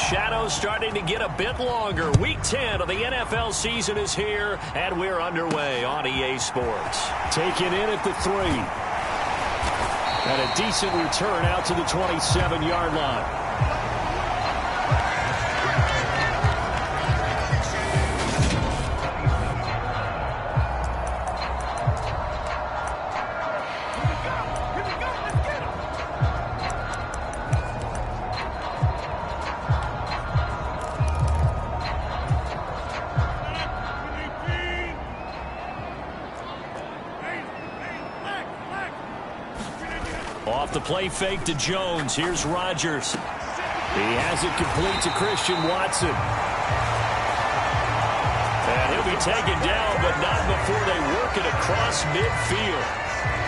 shadows starting to get a bit longer. Week 10 of the NFL season is here, and we're underway on EA Sports. Taken in at the 3. And a decent return out to the 27-yard line. Off the play fake to Jones. Here's Rodgers. He has it complete to Christian Watson. And he'll be taken down, but not before they work it across midfield.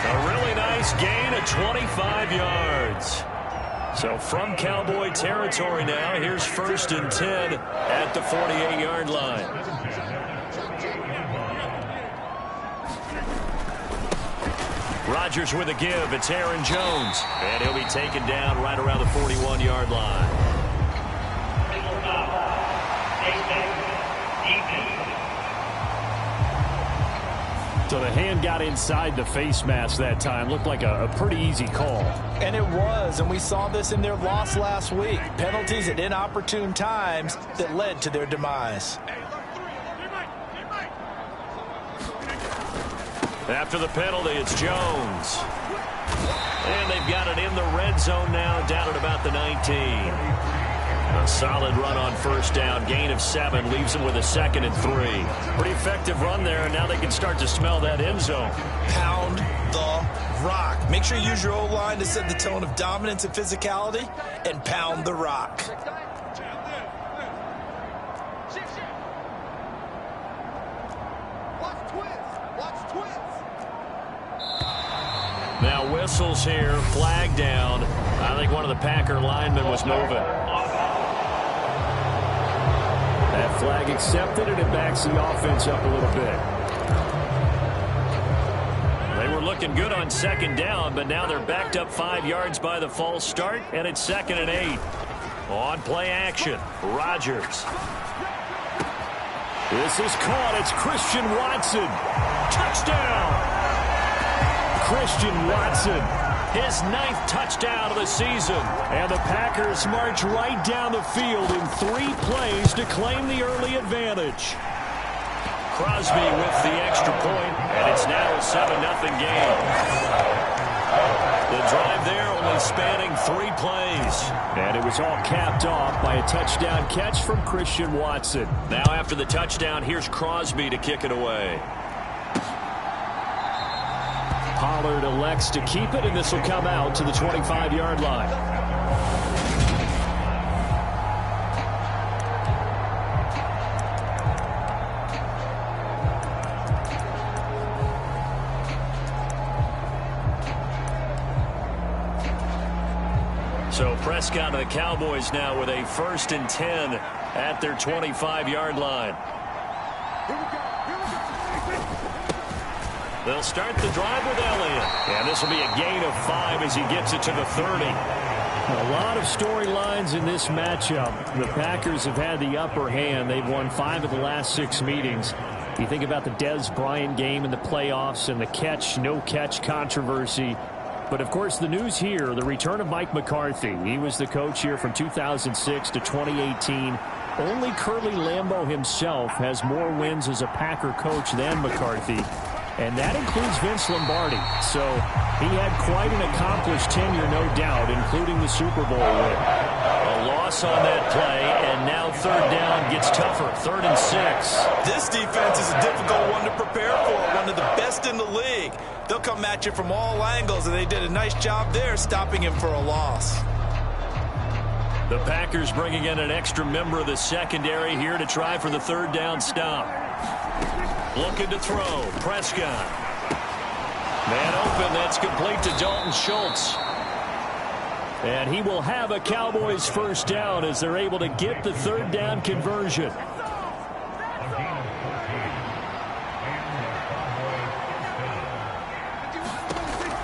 A really nice gain of 25 yards. So from Cowboy territory now, here's 1st and 10 at the 48-yard line. Rodgers with a give. It's Aaron Jones. And he'll be taken down right around the 41-yard line. So the hand got inside the face mask that time. Looked like a pretty easy call. And it was, and we saw this in their loss last week. Penalties at inopportune times that led to their demise. After the penalty, it's Jones. And they've got it in the red zone now, down at about the 19. A solid run on 1st down. Gain of 7 leaves them with a 2nd and 3. Pretty effective run there, and now they can start to smell that end zone. Pound the rock. Make sure you use your O-line to set the tone of dominance and physicality, and pound the rock. Now whistles here, flag down. I think one of the Packer linemen was moving. That flag accepted, and it backs the offense up a little bit. They were looking good on 2nd down, but now they're backed up 5 yards by the false start, and it's 2nd and 8. On play action, Rodgers. This is caught. It's Christian Watson. Touchdown! Christian Watson, his 9th touchdown of the season. And the Packers march right down the field in 3 plays to claim the early advantage. Crosby with the extra point, and it's now a 7-0 game. The drive there only spanning 3 plays. And it was all capped off by a touchdown catch from Christian Watson. Now after the touchdown, here's Crosby to kick it away. Pollard elects to keep it, and this will come out to the 25-yard line. So Prescott and the Cowboys now with a 1st and 10 at their 25-yard line. They'll start the drive with Elliott. And this will be a gain of 5 as he gets it to the 30. A lot of storylines in this matchup. The Packers have had the upper hand. They've won 5 of the last 6 meetings. You think about the Dez Bryant game in the playoffs and the catch, no catch controversy. But, of course, the news here, the return of Mike McCarthy. He was the coach here from 2006 to 2018. Only Curly Lambeau himself has more wins as a Packer coach than McCarthy. And that includes Vince Lombardi. So he had quite an accomplished tenure, no doubt, including the Super Bowl win. A loss on that play, and now 3rd down gets tougher. 3rd and 6. This defense is a difficult one to prepare for, one of the best in the league. They'll come at you from all angles, and they did a nice job there stopping him for a loss. The Packers bringing in an extra member of the secondary here to try for the 3rd down stop. Looking to throw. Prescott. Man open. That's complete to Dalton Schultz. And he will have a Cowboys 1st down as they're able to get the 3rd down conversion.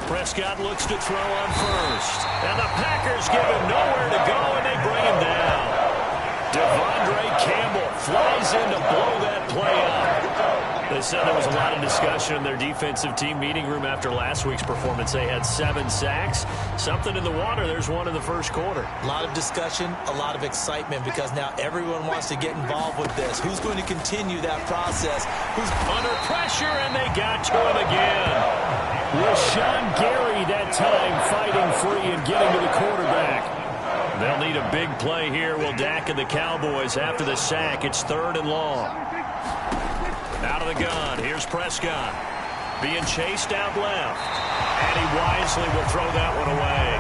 Prescott looks to throw on 1st. And the Packers give him nowhere to go, and they bring him down. Devondre Campbell flies in to blow that play up. They said there was a lot of discussion in their defensive team meeting room after last week's performance. They had 7 sacks. Something in the water. There's one in the first quarter. A lot of discussion, a lot of excitement, because now everyone wants to get involved with this. Who's going to continue that process? Who's under pressure, and they got to him again. Rashawn Gary that time fighting free and getting to the quarterback. They'll need a big play here. Will Dak and the Cowboys after the sack. It's 3rd and long. Out of the gun. Here's Prescott. Being chased out left. And he wisely will throw that one away.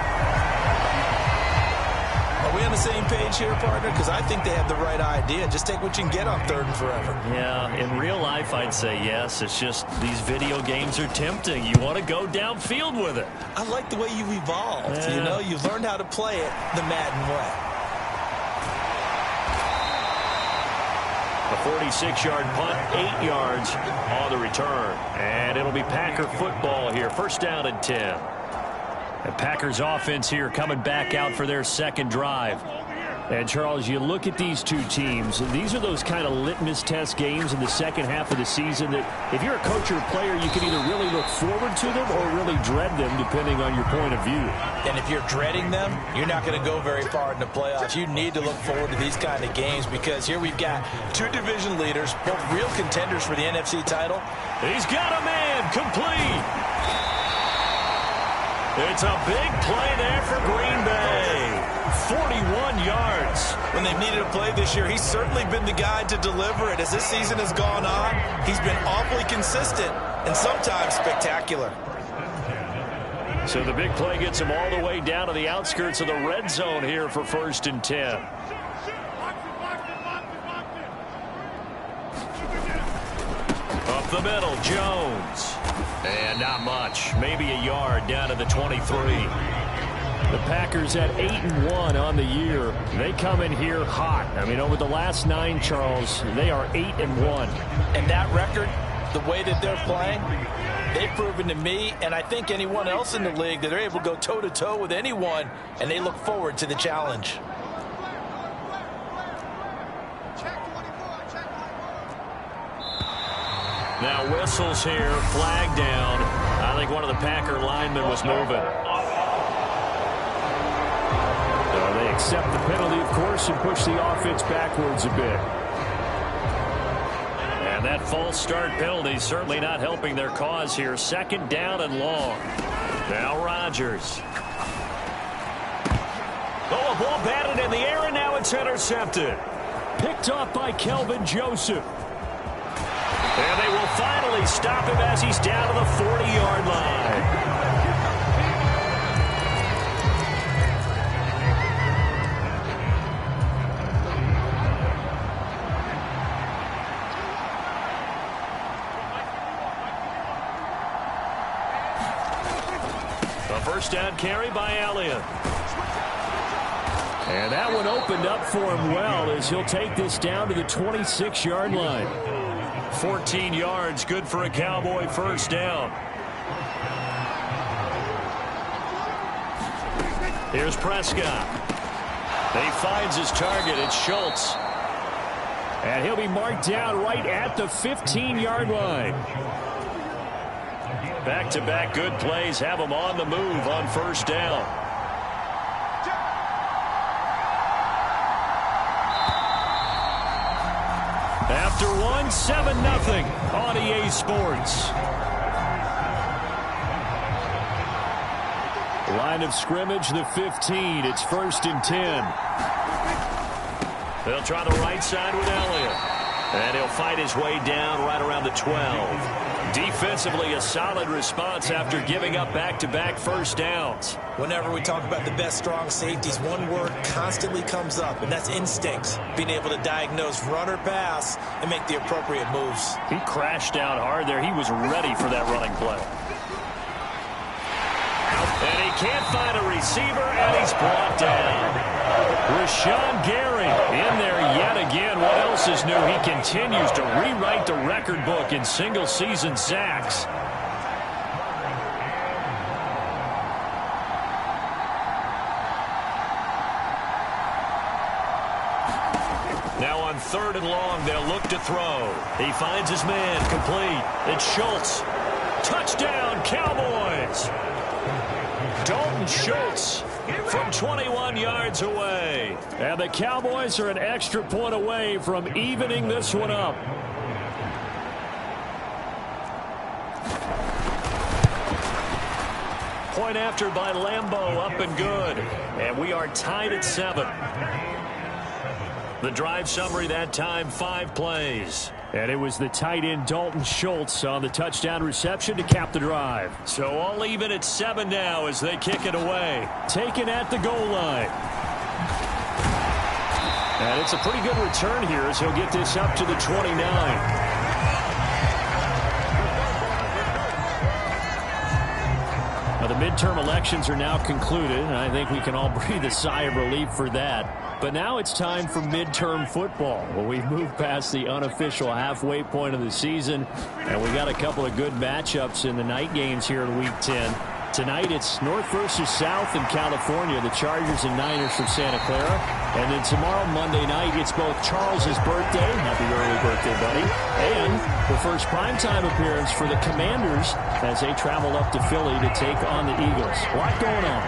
Are we on the same page here, partner? Because I think they have the right idea. Just take what you can get on 3rd and forever. Yeah, in real life, I'd say yes. It's just these video games are tempting. You want to go downfield with it. I like the way you've evolved. Yeah. You know, you've learned how to play it the Madden way. A 46-yard punt, 8 yards on the return. And it'll be Packer football here. 1st down and 10. The Packers offense here coming back out for their second drive. And, Charles, you look at these two teams, and these are those kind of litmus test games in the second half of the season that if you're a coach or a player, you can either really look forward to them or really dread them, depending on your point of view. And if you're dreading them, you're not going to go very far in the playoffs. You need to look forward to these kind of games, because here we've got 2 division leaders, both real contenders for the NFC title. He's got a man complete. It's a big play there for Green Bay. 41 yards. When they've needed a play this year, he's certainly been the guy to deliver it. As this season has gone on, he's been awfully consistent and sometimes spectacular. So the big play gets him all the way down to the outskirts of the red zone here for 1st and 10. Up the middle, Jones. And not much. Maybe a yard down to the 23. The Packers at 8-1 on the year. They come in here hot. I mean, over the last 9, Charles, they are 8-1. And that record, the way that they're playing, they've proven to me, and I think anyone else in the league, that they're able to go toe-to-toe with anyone, and they look forward to the challenge. Now whistles here, flag down. I think one of the Packer linemen was moving. They accept the penalty, of course, and push the offense backwards a bit. And that false start penalty certainly not helping their cause here. 2nd down and long. Now Rodgers. Oh, a ball batted in the air, and now it's intercepted. Picked off by Kelvin Joseph. And they will finally stop him as he's down to the 40-yard line. A 1st down carry by Elliott. And that one opened up for him well as he'll take this down to the 26-yard line. 14 yards, good for a Cowboy 1st down. Here's Prescott. He finds his target. It's Schultz. And he'll be marked down right at the 15-yard line. Back-to-back good plays have him on the move on 1st down. After one, 7-0 on EA Sports. Line of scrimmage, the 15. It's 1st and 10. They'll try the right side with Elliott. And he'll fight his way down right around the 12. Defensively, a solid response after giving up back-to-back 1st downs. Whenever we talk about the best strong safeties, one word constantly comes up, and that's instincts. Being able to diagnose run or pass and make the appropriate moves. He crashed down hard there. He was ready for that running play. And he can't find a receiver, and he's brought down. Rashawn Gary in there yet again. What else is new? He continues to rewrite the record book in single-season sacks. on 3rd and long. They'll look to throw. He finds his man, complete. It's Schultz. Touchdown, Cowboys! Dalton Schultz from 21 yards away. And the Cowboys are an extra point away from evening this one up. Point after by Lambeau, up and good. And we are tied at 7. The drive summary that time, 5 plays. And it was the tight end Dalton Schultz on the touchdown reception to cap the drive. So all even at 7 now as they kick it away. Taken at the goal line. And it's a pretty good return here as he'll get this up to the 29. The midterm elections are now concluded, and I think we can all breathe a sigh of relief for that. But now it's time for midterm football. Well, we've moved past the unofficial halfway point of the season, and we got a couple of good matchups in the night games here in Week 10. Tonight it's North versus South in California, the Chargers and Niners from Santa Clara. And then tomorrow, Monday night, it's both Charles's birthday, happy early birthday, buddy, and the first primetime appearance for the Commanders as they travel up to Philly to take on the Eagles. A lot going on.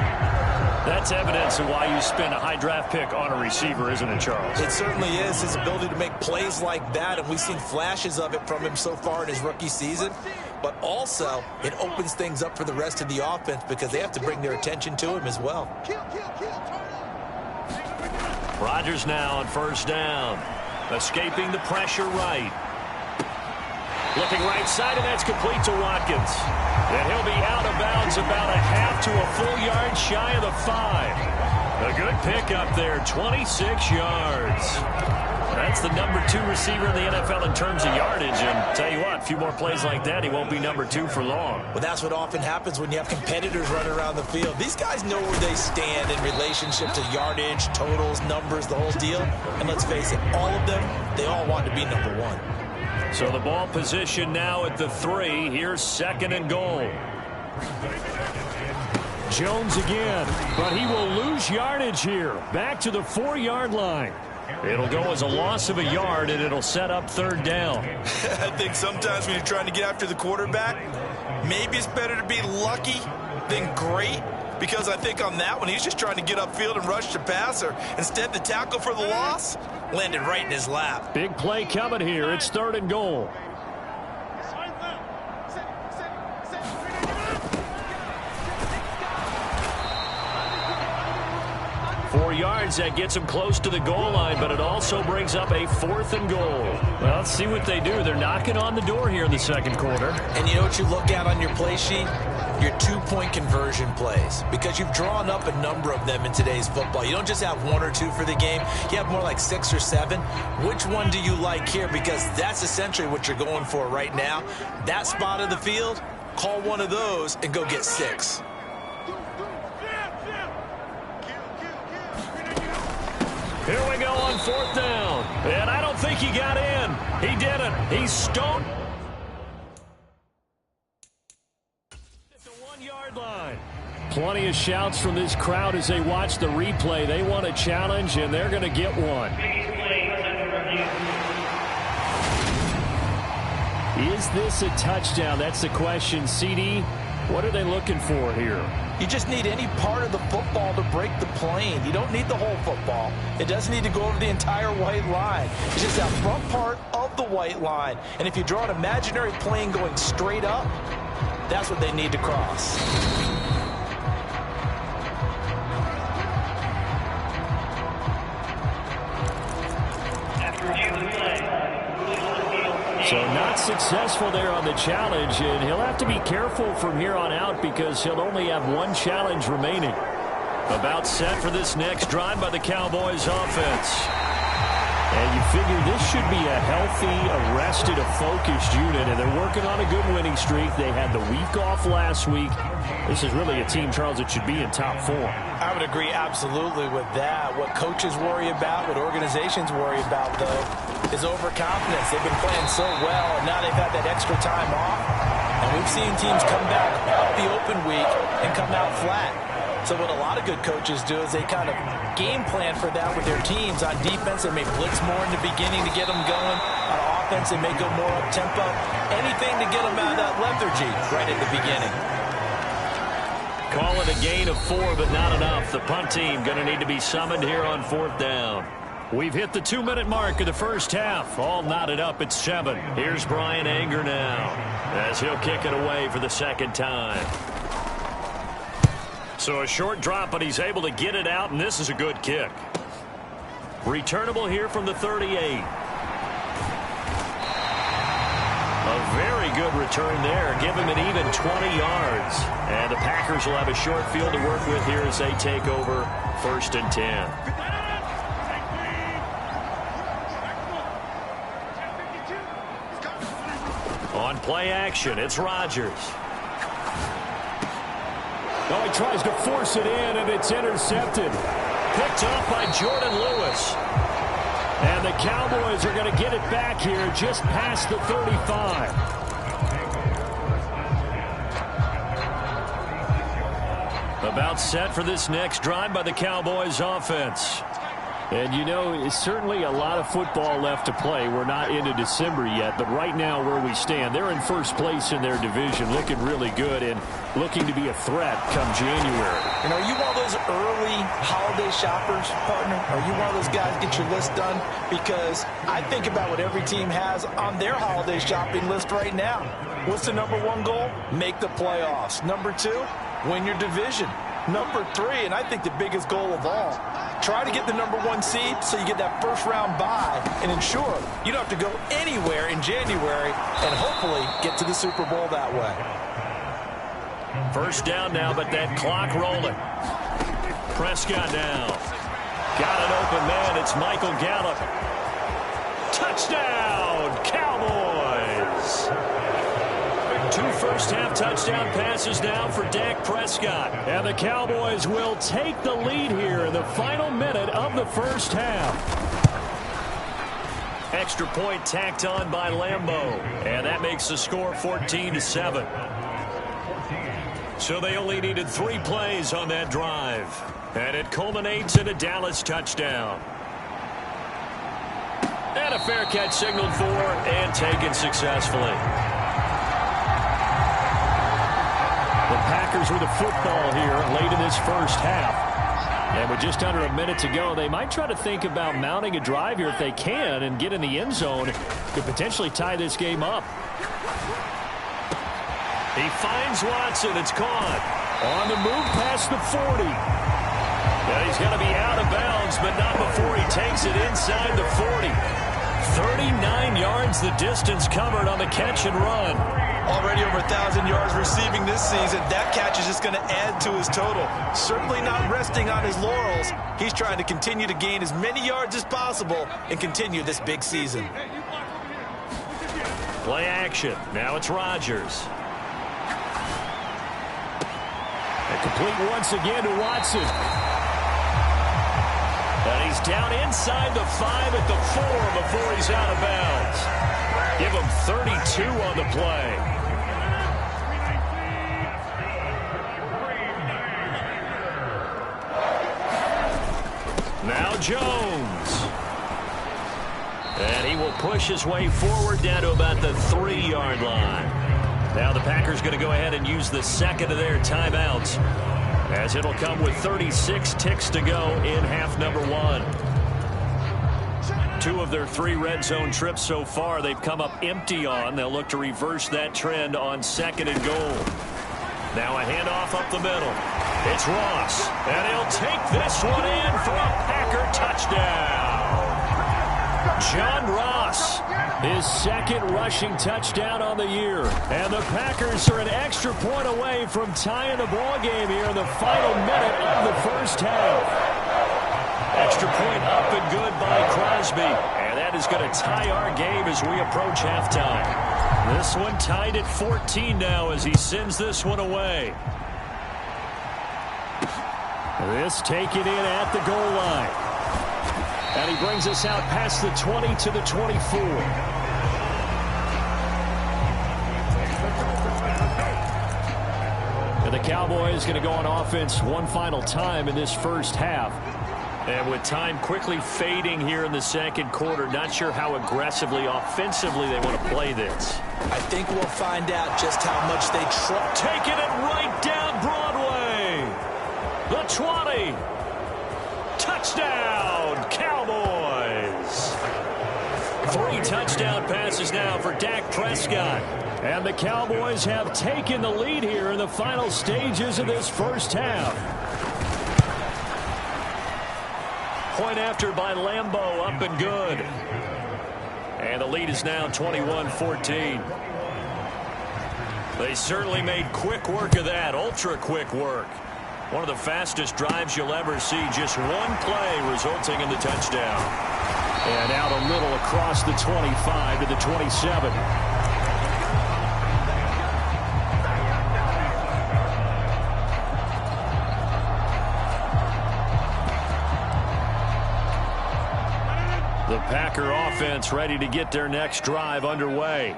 That's evidence of why you spend a high draft pick on a receiver, isn't it, Charles? It certainly is. His ability to make plays like that, and we've seen flashes of it from him so far in his rookie season. But also, it opens things up for the rest of the offense because they have to bring their attention to him as well. Rodgers now on 1st down. Escaping the pressure right. Looking right side, and that's complete to Watkins. And he'll be out of bounds about a half to a full yard shy of the 5. A good pickup there, 26 yards. That's the number 2 receiver in the NFL in terms of yardage. And tell you what, a few more plays like that, he won't be number 2 for long. Well, that's what often happens when you have competitors running around the field. These guys know where they stand in relationship to yardage, totals, numbers, the whole deal. And let's face it, all of them, they all want to be number 1. So the ball position now at the 3. Here's 2nd and goal. Jones again, but he will lose yardage here. Back to the 4-yard line. It'll go as a loss of a yard, and it'll set up 3rd down. I think sometimes when you're trying to get after the quarterback, maybe it's better to be lucky than great, because I think on that one, he's just trying to get upfield and rush the passer. Instead, the tackle for the loss landed right in his lap. Big play coming here. It's 3rd and goal. Yards, that gets him close to the goal line, but it also brings up a 4th and goal. Well, let's see what they do. They're knocking on the door here in the 2nd quarter. And you know what you look at on your play sheet? Your 2-point conversion plays, because you've drawn up a number of them in today's football. You don't just have 1 or 2 for the game. You have more like 6 or 7. Which one do you like here? Because that's essentially what you're going for right now. That spot of the field, call one of those and go get 6. Here we go on 4th down. And I don't think he got in. He didn't. He's stoned at the 1-yard line. Plenty of shouts from this crowd as they watch the replay. They want a challenge, and they're going to get one. Is this a touchdown? That's the question. CD, what are they looking for here? You just need any part of the football to break the plane. You don't need the whole football. It doesn't need to go over the entire white line. It's just that front part of the white line. And if you draw an imaginary plane going straight up, that's what they need to cross. So not successful there on the challenge, and he'll have to be careful from here on out because he'll only have 1 challenge remaining. About set for this next drive by the Cowboys offense. And you figure this should be a healthy, arrested, a focused unit, and they're working on a good winning streak. They had the week off last week. This is really a team, Charles, that should be in top 4. I would agree absolutely with that. What coaches worry about, what organizations worry about, though, is overconfidence. They've been playing so well, and now they've had that extra time off. And we've seen teams come back out the open week and come out flat. So what a lot of good coaches do is they kind of game plan for that with their teams. On defense, they may blitz more in the beginning to get them going. On offense, they may go more up-tempo. Anything to get them out of that lethargy right at the beginning. Call it a gain of 4, but not enough. The punt team going to need to be summoned here on 4th down. We've hit the 2-minute mark of the first half. All knotted up at 7. Here's Brian Anger now as he'll kick it away for the second time. So a short drop, but he's able to get it out, and this is a good kick. Returnable here from the 38. A very good return there. Give him an even 20 yards. And the Packers will have a short field to work with here as they take over 1st and 10. On play action, it's Rodgers. Oh, he tries to force it in, and it's intercepted. Picked off by Jordan Lewis. And the Cowboys are going to get it back here just past the 35. About set for this next drive by the Cowboys offense. And, you know, it's certainly a lot of football left to play. We're not into December yet, but right now where we stand, they're in first place in their division, looking really good and looking to be a threat come January. You know, are you one of those early holiday shoppers, partner? Are you one of those guys get your list done? Because I think about what every team has on their holiday shopping list right now. What's the number 1 goal? Make the playoffs. Number 2, win your division. Number 3, and I think the biggest goal of all, try to get the number 1 seed so you get that first-round bye and ensure you don't have to go anywhere in January and hopefully get to the Super Bowl that way. First down now, but that clock rolling. Prescott now. Got an open man. It's Michael Gallup. Touchdown, Cowboys! 2 first-half touchdown passes now for Dak Prescott. And the Cowboys will take the lead here in the final minute of the first half. Extra point tacked on by Lambeau. And that makes the score 14-7. So they only needed 3 plays on that drive. And it culminates in a Dallas touchdown. And a fair catch signaled for and taken successfully. The Packers with the football here late in this first half. And with just under a minute to go, they might try to think about mounting a drive here if they can and get in the end zone to potentially tie this game up. He finds Watson. It's caught. On the move past the 40. Yeah, he's going to be out of bounds, but not before he takes it inside the 40. 39 yards the distance covered on the catch and run. Already over 1,000 yards receiving this season. That catch is just going to add to his total. Certainly not resting on his laurels. He's trying to continue to gain as many yards as possible and continue this big season. Play action. Now it's Rodgers. And complete once again to Watson. And he's down inside the 5 at the 4 before he's out of bounds. Give him 32 on the play. Now Jones. And he will push his way forward down to about the 3-yard line. Now the Packers going to go ahead and use the second of their timeouts, as it'll come with 36 ticks to go in half number 1. 2 of their 3 red zone trips so far they've come up empty on. They'll look to reverse that trend on 2nd and goal. Now a handoff up the middle. It's Ross, and he'll take this one in for a Packer touchdown. John Ross, his 2nd rushing touchdown on the year. And the Packers are an extra point away from tying the ball game here in the final minute of the first half. Extra point up and good by Crosby. And that is going to tie our game as we approach halftime. This one tied at 14 now as he sends this one away. This taken in at the goal line. And he brings us out past the 20 to the 24. And the Cowboys going to go on offense one final time in this first half. And with time quickly fading here in the second quarter, not sure how aggressively, offensively they want to play this. I think we'll find out just how much they try. Taking it right down Broadway. The 20. Touchdown, Cowboys. 3 touchdown passes now for Dak Prescott. And the Cowboys have taken the lead here in the final stages of this first half. Point after by Lambeau, up and good. And the lead is now 21-14. They certainly made quick work of that, ultra-quick work. One of the fastest drives you'll ever see, just one play resulting in the touchdown. And out a little across the 25 to the 27. The Packer offense ready to get their next drive underway.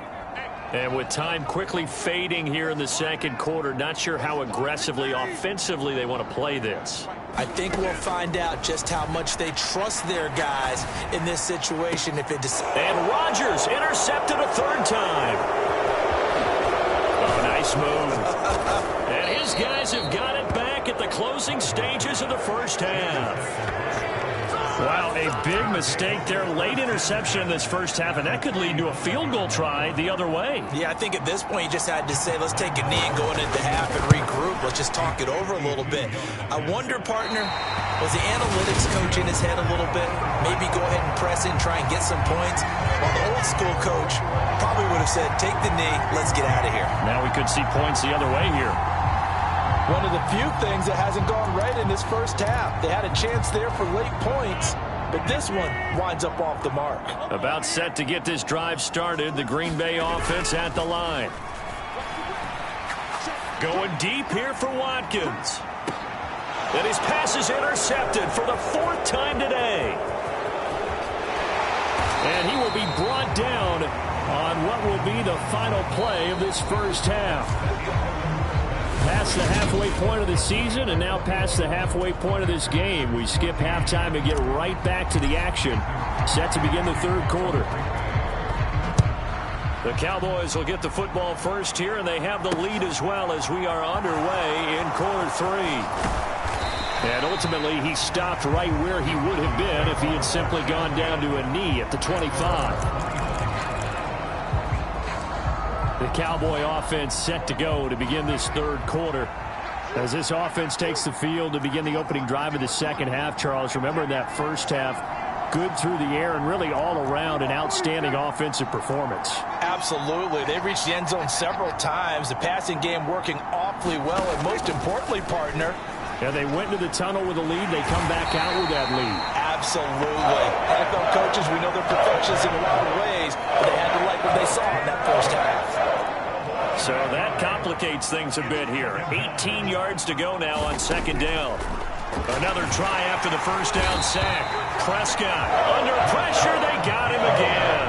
And with time quickly fading here in the second quarter, not sure how aggressively, offensively they want to play this. I think we'll find out just how much they trust their guys in this situation. And Rodgers intercepted a third time. Oh, nice move. And his guys have got it back at the closing stages of the first half. Wow, a big mistake there. Late interception in this first half, and that could lead to a field goal try the other way. Yeah, I think at this point you just had to say, let's take a knee and go into the half and regroup. Let's just talk it over a little bit. I wonder, partner, was the analytics coach in his head a little bit? Maybe go ahead and press in, try and get some points. While the old school coach probably would have said, take the knee, let's get out of here. Now we could see points the other way here. One of the few things that hasn't gone right in this first half. They had a chance there for late points, but this one winds up off the mark. About set to get this drive started, the Green Bay offense at the line. Going deep here for Watkins. And his pass is intercepted for the 4th time today. And he will be brought down on what will be the final play of this first half. Past the halfway point of the season and now past the halfway point of this game. We skip halftime and get right back to the action. Set to begin the third quarter. The Cowboys will get the football first here, and they have the lead as well as we are underway in quarter 3. And ultimately, he stopped right where he would have been if he had simply gone down to a knee at the 25. The Cowboy offense set to go to begin this third quarter. As this offense takes the field to begin the opening drive of the second half, Charles, remember in that first half, good through the air and really all around an outstanding offensive performance. Absolutely. They reached the end zone several times. The passing game working awfully well, and most importantly, partner, yeah, they went into the tunnel with a lead. They come back out with that lead. Absolutely. NFL coaches, we know they're perfectionists in a lot of ways, but they had to like what they saw in that first half. So that complicates things a bit here. 18 yards to go now on second down. Another try after the first down sack. Prescott under pressure. They got him again.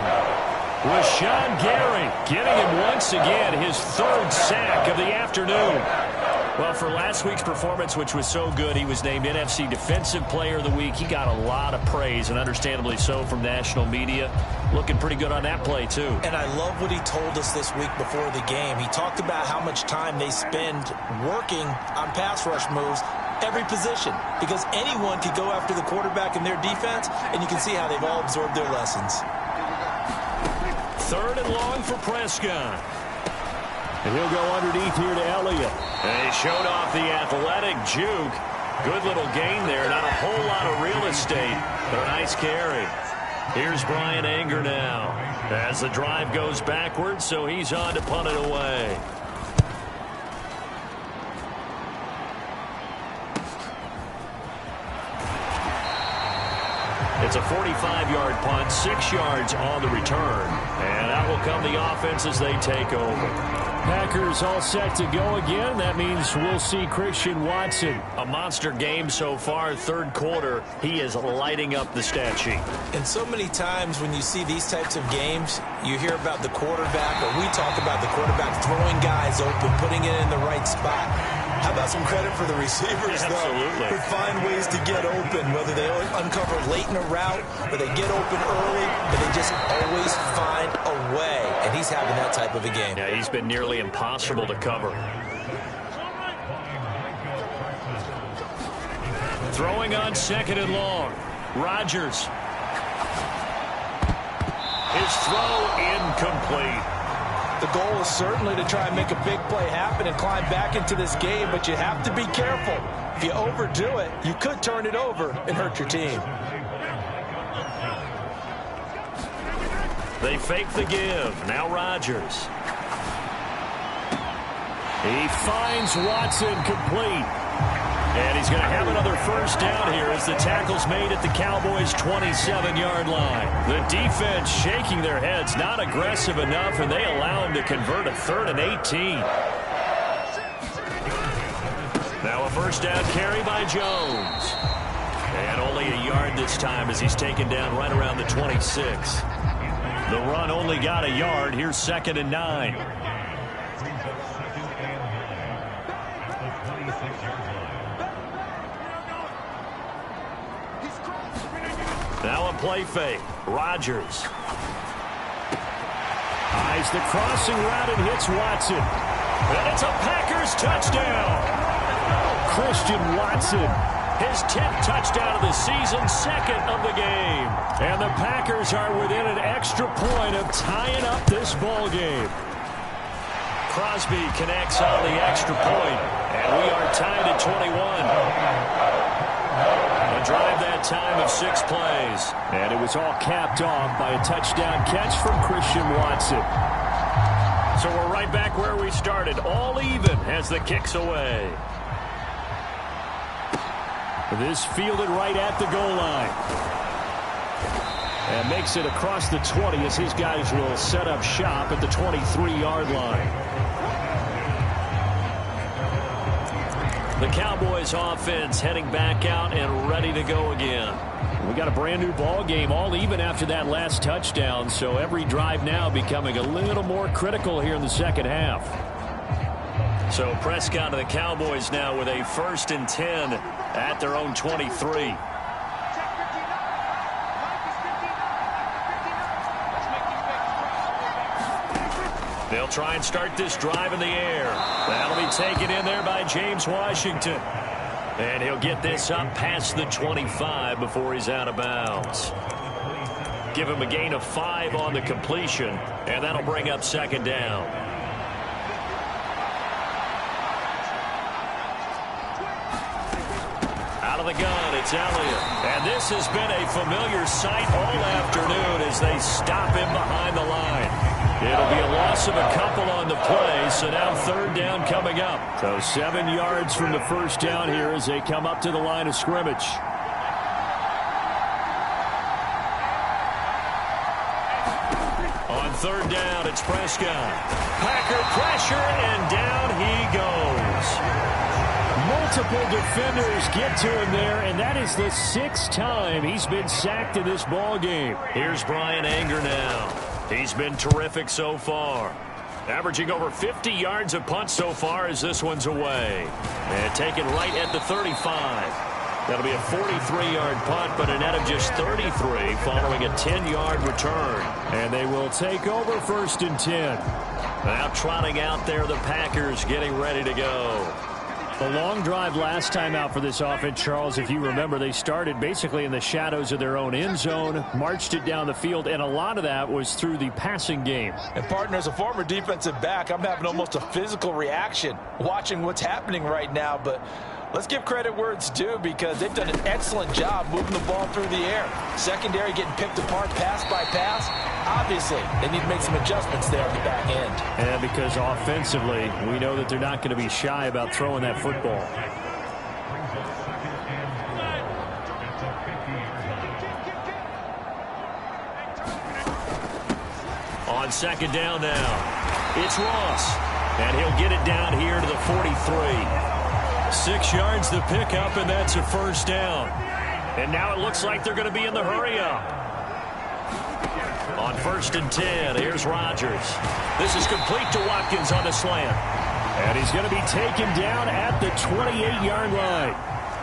Rashawn Gary getting him once again, his 3rd sack of the afternoon. Well, for last week's performance, which was so good, he was named NFC Defensive Player of the Week. He got a lot of praise, and understandably so, from national media. Looking pretty good on that play, too. And I love what he told us this week before the game. He talked about how much time they spend working on pass rush moves, every position, because anyone could go after the quarterback in their defense, and you can see how they've all absorbed their lessons. 3rd and long for Prescott. And he'll go underneath here to Elliott. And he showed off the athletic juke. Good little gain there. Not a whole lot of real estate, but a nice carry. Here's Brian Anger now as the drive goes backwards, so he's on to punt it away. It's a 45-yard punt, 6 yards on the return. And out will come the offense as they take over. Packers all set to go again. That means we'll see Christian Watson. A monster game so far, third quarter. He is lighting up the stat sheet. And so many times when you see these types of games, you hear about the quarterback, or we talk about the quarterback throwing guys open, putting it in the right spot. How about some credit for the receivers, though? Absolutely. Who find ways to get open, whether they uncover late in a route or they get open early, but they just always find a way. And he's having that type of a game. Yeah, he's been nearly impossible to cover. Throwing on 2nd and long. Rodgers. His throw incomplete. The goal is certainly to try and make a big play happen and climb back into this game, but you have to be careful. If you overdo it, you could turn it over and hurt your team. They fake the give. Now Rodgers. He finds Watson complete. And he's going to have another first down here as the tackle's made at the Cowboys' 27-yard line. The defense shaking their heads, not aggressive enough, and they allow him to convert a 3rd and 18. Now a first down carry by Jones. And only a yard this time as he's taken down right around the 26. The run only got a yard. Here's 2nd and 9. Now a play fake. Rodgers. Eyes the crossing route and hits Watson. And it's a Packers touchdown. Christian Watson. His 10th touchdown of the season, 2nd of the game. And the Packers are within an extra point of tying up this ball game. Crosby connects on the extra point. And we are tied at 21. A drive that time of 6 plays. And it was all capped off by a touchdown catch from Christian Watson. So we're right back where we started, all even as the kick's away. This fielded right at the goal line. And makes it across the 20 as his guys will set up shop at the 23-yard line. The Cowboys offense heading back out and ready to go again. We got a brand new ball game, all even after that last touchdown, so every drive now becoming a little more critical here in the second half. So Prescott and the Cowboys now with a 1st and 10 at their own 23. They'll try and start this drive in the air. That'll be taken in there by James Washington. And he'll get this up past the 25 before he's out of bounds. Give him a gain of 5 on the completion, and that'll bring up 2nd down. Out of the gun, it's Elliott. And this has been a familiar sight all afternoon as they stop him behind the line. It'll be a loss of a couple on the play, so now 3rd down coming up. So 7 yards from the first down here as they come up to the line of scrimmage. On 3rd down, it's Prescott. Packer pressure, and down he goes. Multiple defenders get to him there, and that is the 6th time he's been sacked in this ball game. Here's Brian Anger now. He's been terrific so far. Averaging over 50 yards a punt so far as this one's away. And taken right at the 35. That'll be a 43-yard punt, but a net of just 33 following a 10-yard return. And they will take over 1st and 10. Now trotting out there, the Packers getting ready to go. A long drive last time out for this offense, Charles. If you remember, they started basically in the shadows of their own end zone, marched it down the field, and a lot of that was through the passing game. And, partner, as a former defensive back, I'm having almost a physical reaction watching what's happening right now. But let's give credit where it's due because they've done an excellent job moving the ball through the air. Secondary getting picked apart pass by pass. Obviously, they need to make some adjustments there on the back end. And because offensively, we know that they're not going to be shy about throwing that football. On 2nd down now, it's Ross. And he'll get it down here to the 43. 6 yards the pickup, and that's a 1st down. And now it looks like they're going to be in the hurry-up. On 1st and 10, here's Rodgers. This is complete to Watkins on the slant. And he's going to be taken down at the 28-yard line.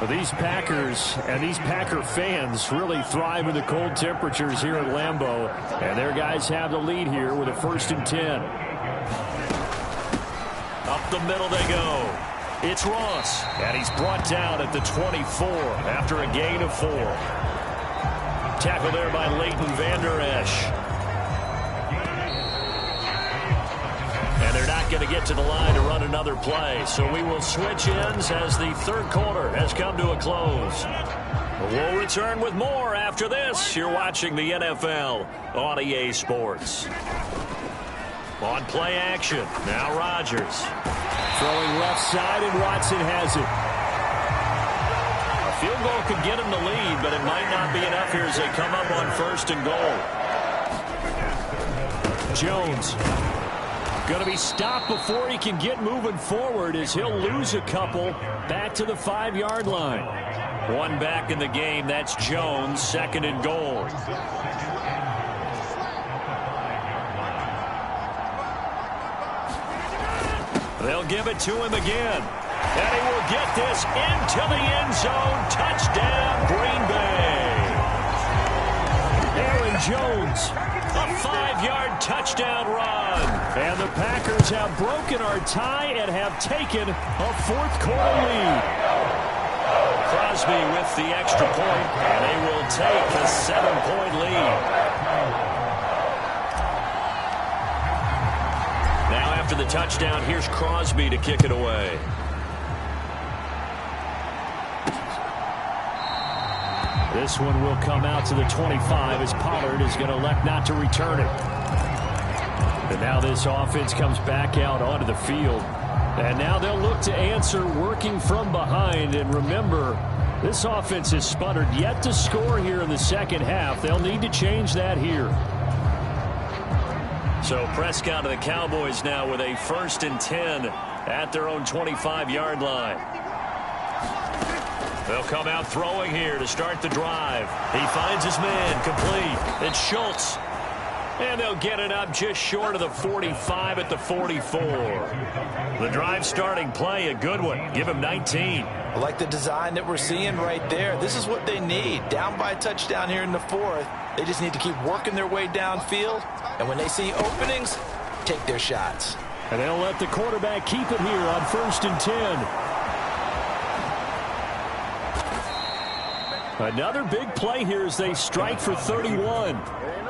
Well, these Packers and these Packer fans really thrive in the cold temperatures here at Lambeau. And their guys have the lead here with a 1st and 10. Up the middle they go. It's Ross. And he's brought down at the 24 after a gain of 4. Tackle there by Leighton Vander Esch. And they're not going to get to the line to run another play. So we will switch ends as the 3rd quarter has come to a close. We'll return with more after this. You're watching the NFL on EA Sports. On play action. Now Rodgers. Throwing left side, and Watson has it. A field goal could get him the lead, but it might not be enough here as they come up on 1st and goal. Jones going to be stopped before he can get moving forward as he'll lose a couple back to the 5-yard line. One back in the game. That's Jones, 2nd and goal. They'll give it to him again. And he will get this into the end zone. Touchdown, Green Bay. Aaron Jones. A 5-yard touchdown run. And the Packers have broken our tie and have taken a 4th quarter lead. Crosby with the extra point, and they will take a 7-point lead. Now after the touchdown, here's Crosby to kick it away. This one will come out to the 25 as Pollard is going to elect not to return it. And now this offense comes back out onto the field. And now they'll look to answer working from behind. And remember, this offense has sputtered yet to score here in the 2nd half. They'll need to change that here. So Prescott of the Cowboys now with a 1st and 10 at their own 25-yard line. They'll come out throwing here to start the drive. He finds his man complete. It's Schultz. And they'll get it up just short of the 45 at the 44. The drive starting play, a good one. Give him 19. I like the design that we're seeing right there. This is what they need. Down by a touchdown here in the 4th. They just need to keep working their way downfield. And when they see openings, take their shots. And they'll let the quarterback keep it here on 1st and 10. Another big play here as they strike for 31.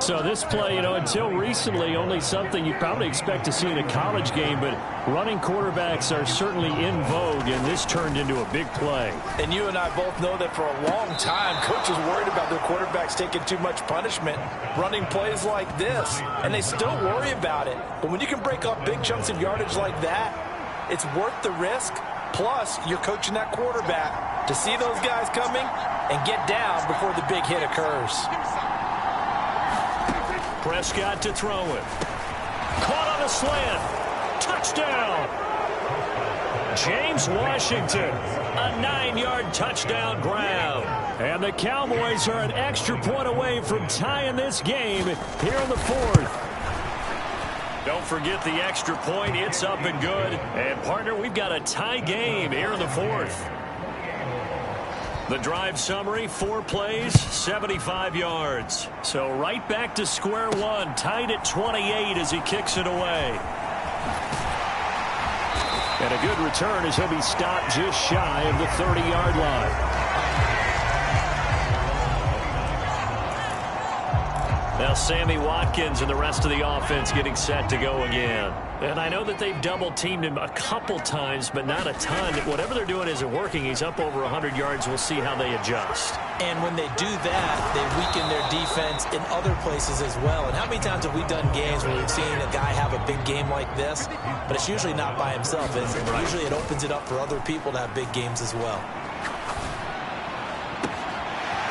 So this play, until recently, only something you probably expect to see in a college game, but running quarterbacks are certainly in vogue, and this turned into a big play. And you and I both know that for a long time, coaches worried about their quarterbacks taking too much punishment, running plays like this, and they still worry about it. But when you can break up big chunks of yardage like that, it's worth the risk. Plus, you're coaching that quarterback to see those guys coming and get down before the big hit occurs. Prescott to throw it. Caught on a slant. Touchdown. James Washington. A 9-yard touchdown grab. And the Cowboys are an extra point away from tying this game here in the 4th. Don't forget the extra point. It's up and good. And, partner, we've got a tie game here in the 4th. The drive summary, 4 plays, 75 yards. So right back to square one, tied at 28 as he kicks it away. And a good return as he'll be stopped just shy of the 30-yard line. Now Sammy Watkins and the rest of the offense getting set to go again. And I know that they've double-teamed him a couple times, but not a ton. Whatever they're doing isn't working. He's up over 100 yards. We'll see how they adjust. And when they do that, they weaken their defense in other places as well. And how many times have we done games where we've seen a guy have a big game like this, but it's usually not by himself. Usually it opens it up for other people to have big games as well.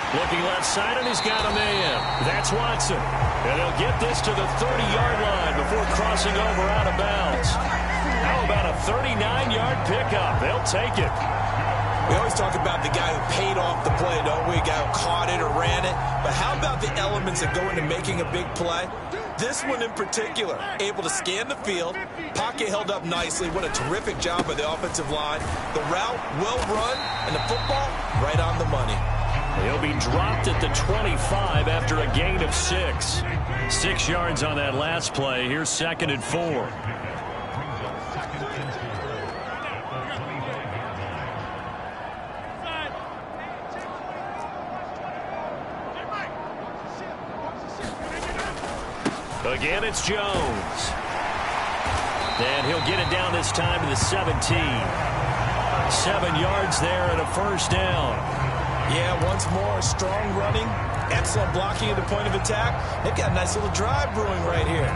Looking left side, and he's got a man. That's Watson. And he'll get this to the 30-yard line before crossing over out of bounds. How about a 39-yard pickup? They'll take it. We always talk about the guy who paid off the play, don't we? A guy who caught it or ran it. But how about the elements that go into making a big play? This one in particular, able to scan the field, pocket held up nicely. What a terrific job by the offensive line. The route, well run, and the football, right on the money. He'll be dropped at the 25 after a gain of 6. 6 yards on that last play. Here's 2nd and 4. Again, it's Jones. And he'll get it down this time to the 17. 7 yards there and a first down. Yeah, once more, strong running, excellent blocking at the point of attack. They've got a nice little drive brewing right here.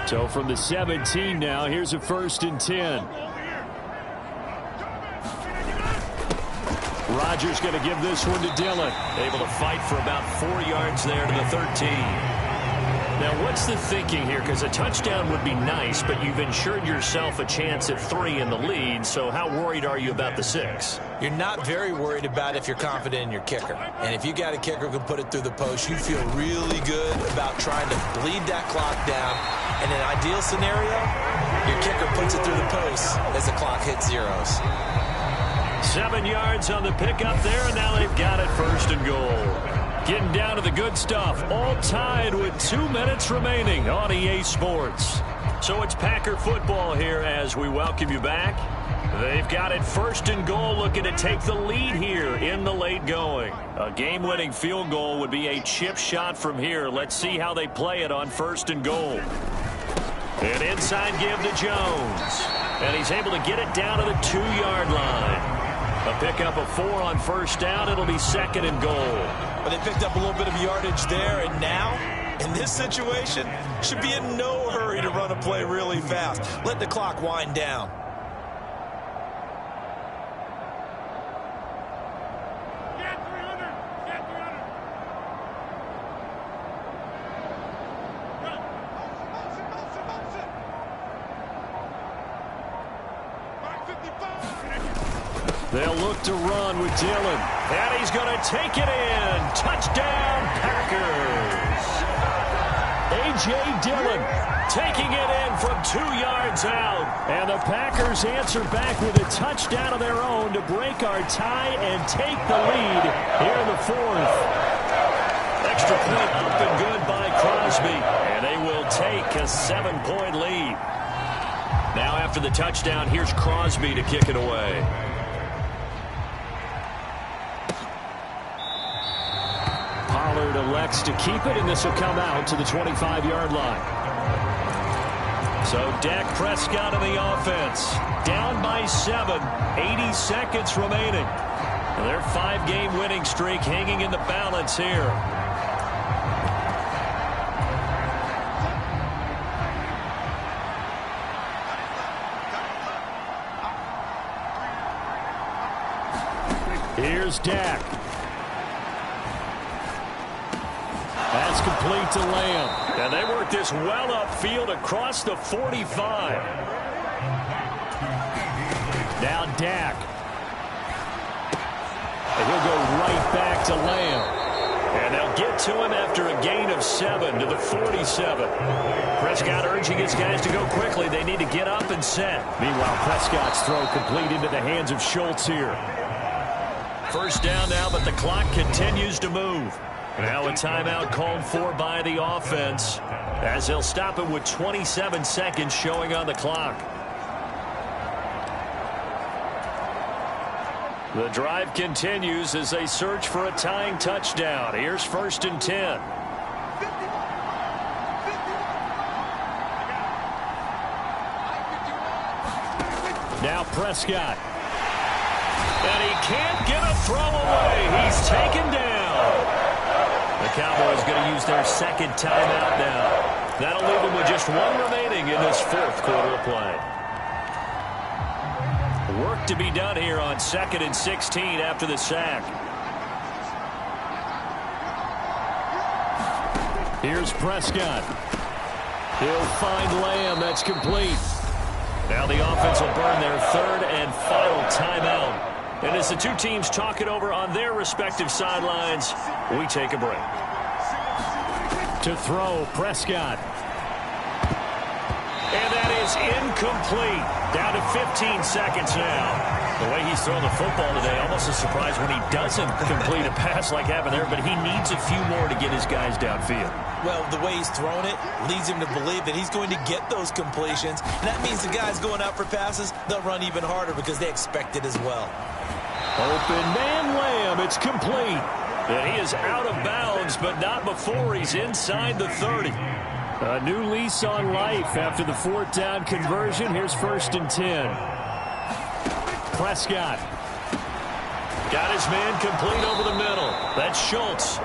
So from the 17 now, here's a 1st and 10. Rodgers going to give this one to Dillon. Able to fight for about 4 yards there to the 13. Now, what's the thinking here? Because a touchdown would be nice, but you've ensured yourself a chance at 3 in the lead, so how worried are you about the 6? You're not very worried about if you're confident in your kicker. And if you got a kicker who can put it through the post, you feel really good about trying to bleed that clock down. In an ideal scenario, your kicker puts it through the post as the clock hits zeros. 7 yards on the pickup there, and now they've got it 1st and goal. Getting down to the good stuff, all tied with 2 minutes remaining on EA Sports. So it's Packer football here as we welcome you back. They've got it 1st and goal, looking to take the lead here in the late going. A game-winning field goal would be a chip shot from here. Let's see how they play it on 1st and goal. An inside give to Jones, and he's able to get it down to the 2-yard line. A pickup of 4 on 1st down. It'll be 2nd and goal. But they picked up a little bit of yardage there, and now, in this situation, should be in no hurry to run a play really fast. Let the clock wind down. They'll look to run with Dillon. And he's going to take it in. Touchdown, Packers. A.J. Dillon taking it in from 2 yards out. And the Packers answer back with a touchdown of their own to break our tie and take the lead here in the 4th. Extra point up and good by Crosby. And they will take a 7-point lead. Now after the touchdown, here's Crosby to kick it away. Pollard elects to keep it, and this will come out to the 25-yard line. So Dak Prescott in the offense. Down by 7. 80 seconds remaining. Their 5-game winning streak hanging in the balance here. Here's Dak. That's complete to Lamb. And they work this well upfield across the 45. Now Dak. And he'll go right back to Lamb. And they'll get to him after a gain of 7 to the 47. Prescott urging his guys to go quickly. They need to get up and set. Meanwhile, Prescott's throw complete into the hands of Schultz here. 1st down now, but the clock continues to move. Now a timeout called for by the offense as they'll stop it with 27 seconds showing on the clock. The drive continues as they search for a tying touchdown. Here's 1st and 10. Now Prescott. And he can't get a throw away. He's taken down. The Cowboys going to use their 2nd timeout now. That'll leave them with just 1 remaining in this 4th quarter of play. Work to be done here on 2nd and 16 after the sack. Here's Prescott. He'll find Lamb. That's complete. Now the offense will burn their third and final timeout. And as the two teams talk it over on their respective sidelines, we take a break. To throw, Prescott. And that is incomplete. Down to 15 seconds now. The way he's throwing the football today, almost a surprise when he doesn't complete a pass like happened there, but he needs a few more to get his guys downfield. Well, the way he's thrown it leads him to believe that he's going to get those completions. And that means the guys going out for passes, they'll run even harder because they expect it as well. Open man Lamb. It's complete. And he is out of bounds, but not before he's inside the 30. A new lease on life after the fourth down conversion. Here's 1st and 10. Prescott. Got his man complete over the middle. That's Schultz.